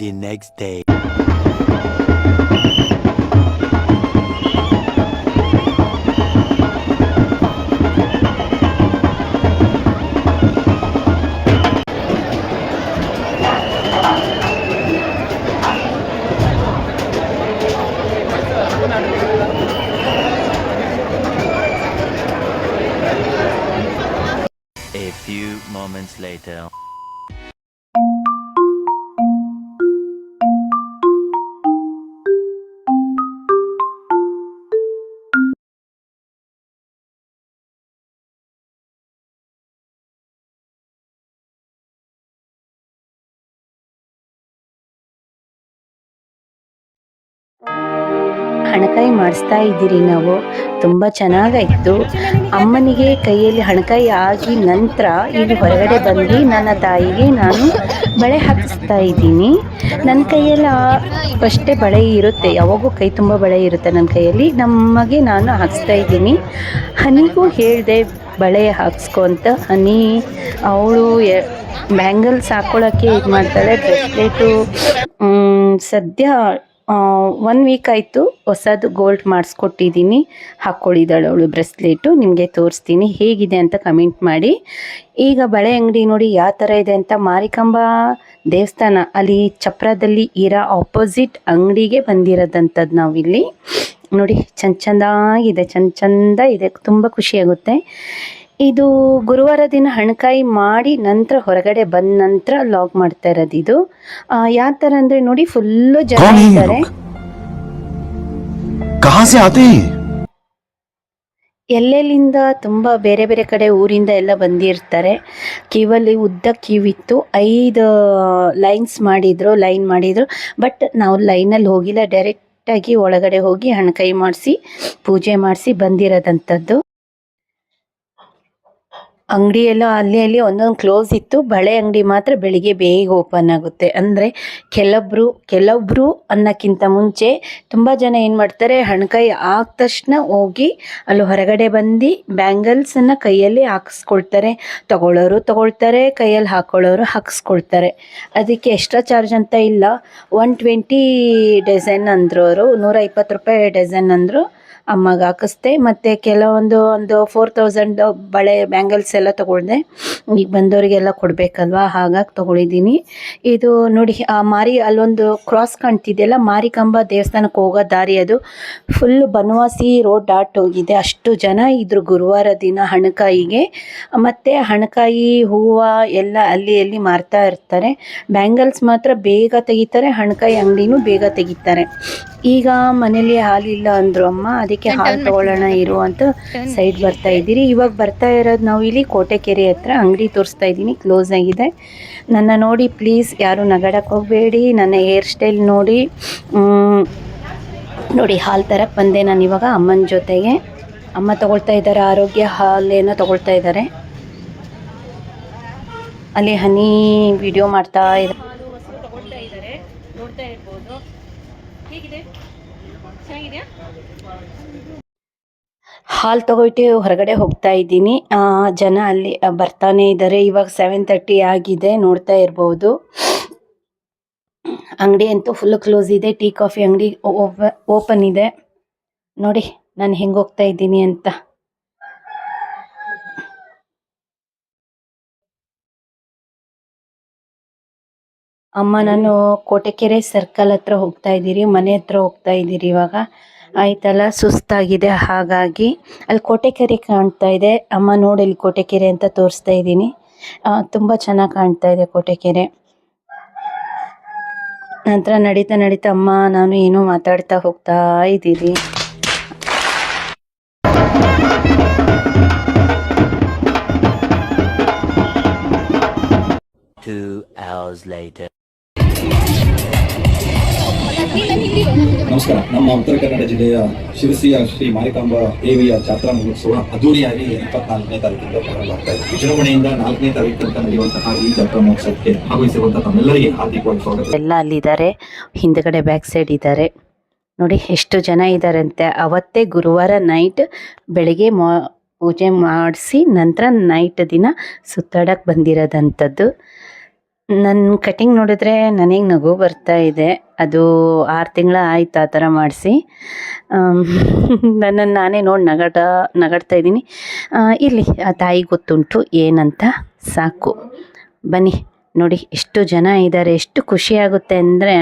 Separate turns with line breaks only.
the next day. A few moments later.
ಹಣಕಾಯಿ ಮಾಡಿಸ್ತಾ ಇದ್ದೀರಿ ನಾವು. ತುಂಬ ಚೆನ್ನಾಗಾಯಿತು. ಅಮ್ಮನಿಗೆ ಕೈಯಲ್ಲಿ ಹಣಕಾಯಿ ಆಗಿ ನಂತರ ಇಲ್ಲಿ ಹೊರಗಡೆ ಬಂದು ನನ್ನ ತಾಯಿಗೆ ನಾನು ಬಳೆ ಹಾಕಿಸ್ತಾ ಇದ್ದೀನಿ. ನನ್ನ ಕೈಯಲ್ಲಿ ಅಷ್ಟೇ ಬಳೆ ಇರುತ್ತೆ, ಯಾವಾಗೂ ಕೈ ತುಂಬ ಬಳೆ ಇರುತ್ತೆ ನನ್ನ ಕೈಯಲ್ಲಿ. ನಮಗೆ ನಾನು ಹಾಕಿಸ್ತಾ ಇದ್ದೀನಿ. ಹನಿಗೂ ಹೇಳಿದೆ ಬಳೆ ಹಾಕಿಸ್ಕೊ ಅಂತ. ಹನಿ ಅವಳು ಬ್ಯಾಂಗಲ್ಸ್ ಹಾಕ್ಕೊಳ್ಳೋಕ್ಕೆ ಇದು ಮಾಡ್ತಾಳೆ. ಬ್ರೆಸ್ಲೆಟು ಸದ್ಯ 1 ವೀಕ್ ಆಯಿತು ಹೊಸದು ಗೋಲ್ಡ್ ಮಾಡಿಸ್ಕೊಟ್ಟಿದ್ದೀನಿ. ಹಾಕ್ಕೊಂಡಿದ್ದಾಳೆ ಅವಳು ಬ್ರೆಸ್ಲೆಟು. ನಿಮಗೆ ತೋರಿಸ್ತೀನಿ ಹೇಗಿದೆ ಅಂತ ಕಮೆಂಟ್ ಮಾಡಿ. ಈಗ ಬಳೆ ಅಂಗಡಿ ನೋಡಿ ಯಾವ ಥರ ಇದೆ ಅಂತ. ಮಾರಿಕಾಂಬಾ ದೇವಸ್ಥಾನ ಅಲ್ಲಿ ಚಪ್ರದಲ್ಲಿ ಇರೋ ಆಪೋಸಿಟ್ ಅಂಗಡಿಗೆ ಬಂದಿರೋದಂಥದ್ದು ನಾವಿಲ್ಲಿ. ನೋಡಿ ಚೆಂದಾಗಿದೆ, ಚಂದ ಇದೆ, ತುಂಬ ಖುಷಿಯಾಗುತ್ತೆ. ಇದು ಗುರುವಾರ ದಿನ ಹಣಕಾಯಿ ಮಾಡಿ ನಂತರ ಹೊರಗಡೆ ಬಂದ ನಂತರ ಲಾಗ್ ಮಾಡ್ತಾ ಇರೋದು ಇದು. ಯಾವ ಥರ ಅಂದರೆ ನೋಡಿ, ಫುಲ್ಲು ಜನ ಇದ್ದಾರೆ. ಎಲ್ಲೆಲ್ಲಿಂದ ತುಂಬ ಬೇರೆ ಬೇರೆ ಕಡೆ ಊರಿಂದ ಎಲ್ಲ ಬಂದಿರ್ತಾರೆ. ಕ್ಯೂವಲ್ಲಿ ಉದ್ದ ಕ್ಯೂ ಇತ್ತು. 5 ಲೈನ್ ಮಾಡಿದ್ರು. ಬಟ್ ನಾವು ಲೈನಲ್ಲಿ ಹೋಗಿಲ್ಲ, ಡೈರೆಕ್ಟಾಗಿ ಒಳಗಡೆ ಹೋಗಿ ಹಣಕಾಯಿ ಮಾಡಿಸಿ ಪೂಜೆ ಮಾಡಿಸಿ ಬಂದಿರೋದಂಥದ್ದು. ಅಂಗಡಿ ಎಲ್ಲ ಅಲ್ಲಿ ಒಂದೊಂದು ಕ್ಲೋಸ್ ಇತ್ತು. ಬಳೆ ಅಂಗಡಿ ಮಾತ್ರ ಬೆಳಿಗ್ಗೆ ಬೇಗ ಓಪನ್ ಆಗುತ್ತೆ. ಅಂದರೆ ಕೆಲವೊಬ್ಬರು ಅನ್ನೋಕ್ಕಿಂತ ಮುಂಚೆ ತುಂಬ ಜನ ಏನು ಮಾಡ್ತಾರೆ, ಹಣಕಾಯಿ ಆದ ತಕ್ಷಣ ಹೋಗಿ ಅಲ್ಲಿ ಹೊರಗಡೆ ಬಂದು ಬ್ಯಾಂಗಲ್ಸನ್ನು ಕೈಯಲ್ಲಿ ಹಾಕಿಸ್ಕೊಳ್ತಾರೆ. ತಗೊಳ್ತಾರೆ, ಕೈಯಲ್ಲಿ ಹಾಕ್ಕೊಳ್ಳೋರು ಹಾಕಿಸ್ಕೊಳ್ತಾರೆ. ಅದಕ್ಕೆ ಎಕ್ಸ್ಟ್ರಾ ಚಾರ್ಜ್ ಅಂತ ಇಲ್ಲ. 120 ಡಜನ್ ಅಂದರು ಅವರು, 120 ರೂಪಾಯಿ ಡಜನ್ ಅಂದರು. ಅಮ್ಮಗೆ ಹಾಕಿಸ್ದೆ. ಮತ್ತು ಕೆಲವೊಂದು 4000 ಬಳೆ ಬ್ಯಾಂಗಲ್ಸ್ ಎಲ್ಲ ತೊಗೊಂಡೆ. ಈಗ ಬಂದವರಿಗೆಲ್ಲ ಕೊಡಬೇಕಲ್ವ, ಹಾಗಾಗಿ ತೊಗೊಂಡಿದ್ದೀನಿ. ಇದು ನೋಡಿ, ಅಲ್ಲೊಂದು ಕ್ರಾಸ್ ಕಾಣ್ತಿದೆಯಲ್ಲ, ಮಾರಿಕಾಂಬಾ ದೇವಸ್ಥಾನಕ್ಕೆ ಹೋಗೋ ದಾರಿ ಅದು. ಫುಲ್ ಬನವಾಸಿ ರೋಡ್ ದಾಟ್ ಹೋಗಿದೆ. ಅಷ್ಟು ಜನ ಇದ್ರು ಗುರುವಾರ ದಿನ ಹಣಕಾಯಿಗೆ. ಮತ್ತು ಹಣಕಾಯಿ ಹೂವು ಎಲ್ಲ ಅಲ್ಲಿ ಮಾರ್ತಾ ಇರ್ತಾರೆ. ಬ್ಯಾಂಗಲ್ಸ್ ಮಾತ್ರ ಬೇಗ ತೆಗಿತಾರೆ, ಹಣಕಾಯಿ ಅಂಗಡಿನೂ ಬೇಗ ತೆಗಿತಾರೆ. ಈಗ ಮನೇಲಿ ಹಾಲಿಲ್ಲ ಅಂದರು ಅಮ್ಮ, ಅದಕ್ಕೆ ಹಾಲು ತೊಗೊಳ್ಳೋಣ ಇರು ಅಂತ ಸೈಡ್ ಬರ್ತಾ ಇದ್ದೀರಿ. ಇವಾಗ ಬರ್ತಾ ಇರೋದು ನಾವು ಇಲ್ಲಿ ಕೋಟೆಕೆರೆ ಹತ್ರ. ಅಂಗಡಿ ತೋರಿಸ್ತಾ ಇದ್ದೀನಿ, ಕ್ಲೋಸ್ ಆಗಿದೆ. ನನ್ನ ನೋಡಿ ಪ್ಲೀಸ್ ಯಾರು ನಗಾಡಕ್ಕೆ ಹೋಗಬೇಡಿ. ನನ್ನ ಹೇರ್ ಸ್ಟೈಲ್ ನೋಡಿ ಹಾಲು ತರಕ್ಕೆ ಬಂದೆ ನಾನು ಇವಾಗ ಅಮ್ಮನ ಜೊತೆಗೆ. ಅಮ್ಮ ತೊಗೊಳ್ತಾ ಇದ್ದಾರೆ ಆರೋಗ್ಯ ಹಾಲೇನೋ ತೊಗೊಳ್ತಾ ಇದ್ದಾರೆ. ಅಲ್ಲಿ ಹನಿ ವಿಡಿಯೋ ಮಾಡ್ತಾ ಇದ್ದಾರೆ. ನೋಡ್ತಾ ಇರ್ಬೋದು. ಹೇಗಿದೆ, ಚೆನ್ನಾಗಿದೆಯಾ? ಹಾಲು ತಗೊಳ್ಟಿ ಹೊರಗಡೆ ಹೋಗ್ತಾ ಇದ್ದೀನಿ. ಜನ ಅಲ್ಲಿ ಬರ್ತಾನೆ ಇದ್ದಾರೆ. ಇವಾಗ 7:30 ಆಗಿದೆ, ನೋಡ್ತಾ ಇರ್ಬೋದು. ಅಂಗಡಿ ಅಂತೂ ಫುಲ್ ಕ್ಲೋಸ್ ಇದೆ. ಟೀ ಕಾಫಿ ಅಂಗಡಿ ಓಪನ್ ಇದೆ. ನೋಡಿ ನಾನು ಹೆಂಗೆ ಹೋಗ್ತಾ ಇದ್ದೀನಿ ಅಂತ. ಅಮ್ಮ ನಾನು ಕೋಟೆಕೆರೆ ಸರ್ಕಲ್ ಹತ್ರ ಹೋಗ್ತಾ ಇದ್ದೀರಿ, ಮನೆ ಹತ್ರ ಹೋಗ್ತಾ ಇದ್ದೀರಿ. ಇವಾಗ ಆಯ್ತಲ್ಲ, ಸುಸ್ತಾಗಿದೆ, ಹಾಗಾಗಿ ಅಲ್ಲಿ ಕೋಟೆಕೆರೆ ಕಾಣ್ತಾ ಇದೆ. ಅಮ್ಮ ನೋಡಿ ಇಲ್ಲಿ ಕೋಟೆಕೆರೆ ಅಂತ ತೋರಿಸ್ತಾ ಇದ್ದೀನಿ. ತುಂಬ ಚೆನ್ನಾಗಿ ಕಾಣ್ತಾ ಇದೆ ಕೋಟೆಕೆರೆ. ನಂತರ ನಡೀತಾ ಅಮ್ಮ ನಾನು ಏನೋ ಮಾತಾಡ್ತಾ ಹೋಗ್ತಾ ಇದ್ದೀರಿ.
2 hours later.
ನಮಸ್ಕಾರ. ನಮ್ಮ ಉತ್ತರ ಕನ್ನಡ ಜಿಲ್ಲೆಯ ಶಿರಸಿಯ ಶ್ರೀ ಮಾರಿಕಾಂಬಾ ದೇವಿಯ ಜಾತ್ರಾ ಮಹೋತ್ಸವ ಅದ್ದೂರಿಯಾಗಿ 24ನೇ ತಾರೀಕಿಂದ ಪ್ರಾರಂಭವಾಗ್ತಾ ಇದೆ. ವಿಜೃಂಭಣೆಯಿಂದ 4ನೇ ತಾರೀಕು ತನಕ ನಡೆಯುವಂತಹ ಈ ಜಾತ್ರಾ ಮಹೋತ್ಸವಕ್ಕೆ ಭಾಗವಹಿಸಿರುವಂತಹ ತಮ್ಮೆಲ್ಲರಿಗೆ ಹಾರ್ದಿಕವಾಗಿ ಸ್ವಾಗತ.
ಎಲ್ಲ ಅಲ್ಲಿದ್ದಾರೆ, ಹಿಂದ್ಗಡೆ ಬ್ಯಾಕ್ ಸೈಡ್ ಇದ್ದಾರೆ ನೋಡಿ ಎಷ್ಟು ಜನ ಇದ್ದಾರೆ ಅಂತೆ. ಅವತ್ತೇ ಗುರುವಾರ ನೈಟ್ ಬೆಳಿಗ್ಗೆ ಪೂಜೆ ಮಾಡಿಸಿ ನಂತರ ನೈಟ್ ದಿನ ಸುತ್ತಾಡಕ್ಕೆ ಬಂದಿರೋದಂಥದ್ದು. ನನ್ನ ಕಟಿಂಗ್ ನೋಡಿದ್ರೆ ನನಗೆ ನಗು ಬರ್ತಾ ಇದೆ. ಅದು 6 ತಿಂಗಳ ಆಯ್ತು ಆ ಥರ ಮಾಡಿಸಿ. ನನ್ನನ್ನು ನಾನೇ ನೋಡಿ ನಗಾಡ್ತಾ ಇದ್ದೀನಿ. ಇರಲಿ, ಆ ತಾಯಿಗೆ ಗೊತ್ತುಂಟು ಏನಂತ, ಸಾಕು. ಬನ್ನಿ ನೋಡಿ ಎಷ್ಟು ಜನ ಇದ್ದಾರೆ, ಎಷ್ಟು ಖುಷಿಯಾಗುತ್ತೆ ಅಂದರೆ